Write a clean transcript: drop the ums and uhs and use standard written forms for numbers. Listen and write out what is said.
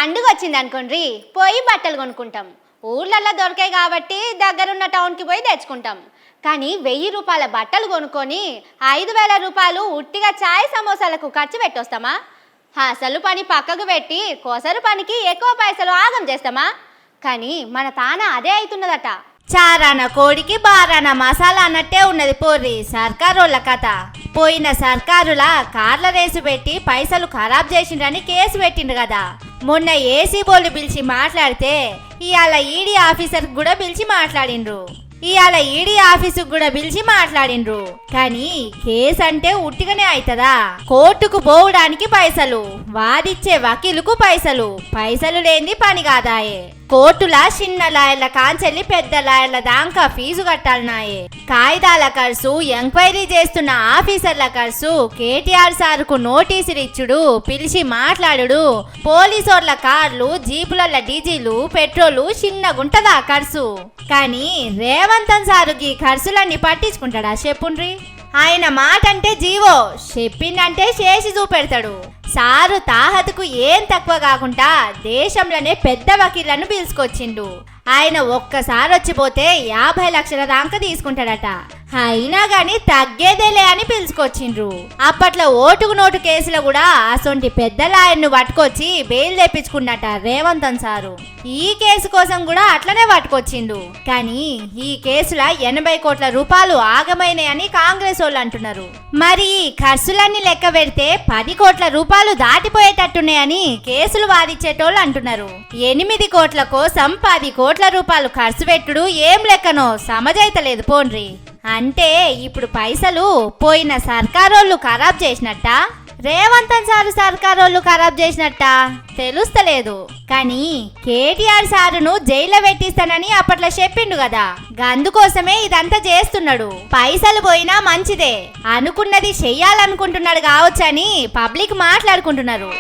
పండుగ వచ్చింది అనుకోండి, పోయి బట్టలు కొనుక్కుంటాం. ఊర్లలో దొరికాయి కాబట్టి దగ్గరున్న టౌన్కి పోయి తెచ్చుకుంటాం. కానీ 1000 రూపాయల బట్టలు కొనుక్కొని 5000 రూపాయలు ఉట్టిగా చాయ్ సమోసాలకు ఖర్చు పెట్టొస్తామా? అసలు పని పక్కకు పెట్టి కొసరు పనికి ఎక్కువ పైసలు ఆగం చేస్తామా? కానీ మన తాన అదే అవుతున్నదట. చారాన కోడికి బారాన మసాలా అన్నట్టే ఉన్నది పోర్రి సర్కారోళ్ళ కథ. పోయిన సర్కారుల కార్ల రేసు పెట్టి పైసలు ఖరాబ్ చేసిండ్రని కేసు పెట్టిండ్రు కదా. మొన్న ఏసీ బోర్డు పిలిచి మాట్లాడితే ఇవాళ ఈడీ ఆఫీసర్ కూడా పిలిచి మాట్లాడిండ్రు. కానీ కేసు అంటే ఉట్టిగానే అవుతుందా? కోర్టుకు పోవడానికి పైసలు, వాదిచ్చే వకీలుకు పైసలు లేని పని కాదాయే. కోర్టుల చిన్న లాయర్ల కాంచెల్లి పెద్ద లాయర్ల దాకా ఫీజు కట్టాలన్నాయే. కాయిదాల ఖర్చు, ఎంక్వైరీ చేస్తున్న ఆఫీసర్ల ఖర్చు, కేటీఆర్ సార్కు నోటీసులు ఇచ్చుడు, పిలిచి మాట్లాడుడు, పోలీసోర్ల కార్లు, జీపుల డీజిలు, పెట్రోలు చిన్నగుంటదా ఖర్చు. కానీ రేవంతన్ సారుకి ఖర్చులన్నీ పట్టించుకుంటాడా చెప్పుండ్రి? ఆయన మాట అంటే జీవో, చెప్పిందంటే చేసి చూపెడతాడు. సారు తాహతుకు ఏం తక్కువ కాకుండా దేశంలోనే పెద్ద వకీళ్లను పిలుచుకొచ్చిండు. ఆయన ఒక్కసారి వచ్చిపోతే 50 లక్షల దాకా తీసుకుంటాడట. అయినా గాని తగ్గేదేలే అని పిలుచుకొచ్చిండ్రు. అప్పట్లో ఓటుకు నోటు కేసులో కూడా అసొంటి పెద్ద లాయర్ను పట్టుకొచ్చి బెయిల్ తెప్పించుకున్నట రేవంతన్ సారు. ఈ కేసు కోసం కూడా అట్లనే పట్టుకొచ్చిండు. కానీ ఈ కేసుల 80 కోట్ల రూపాయలు ఆగమైనాయని కాంగ్రెస్ వాళ్ళు అంటున్నారు. మరి ఖర్చులన్నీ లెక్క పెడితే 10 కోట్ల రూపాయలు దాటిపోయేటట్టున్నాయని కేసులు వాదించేటోళ్ళు అంటున్నారు. 8 కోట్ల కోసం 10 కోట్ల రూపాయలు ఖర్చు పెట్టుడు ఏం లెక్కనో సమజైతలేదు పోండ్రి. అంటే ఇప్పుడు పైసలు పోయిన సర్కారోళ్ళు ఖరాబ్ చేసినట్ట, రేవంతన్ సారు సర్కారోళ్ళు ఖరాబ్ చేసినట్ట తెలుస్తలేదు. కానీ కేటీఆర్ సారును జైల్లో పెట్టిస్తానని అప్పట్లో చెప్పిండు కదా, అందుకోసమే ఇదంతా చేస్తున్నాడు. పైసలు పోయినా మంచిదే, అనుకున్నది చెయ్యాలనుకుంటున్నాడు కావచ్చని పబ్లిక్ మాట్లాడుకుంటున్నారు.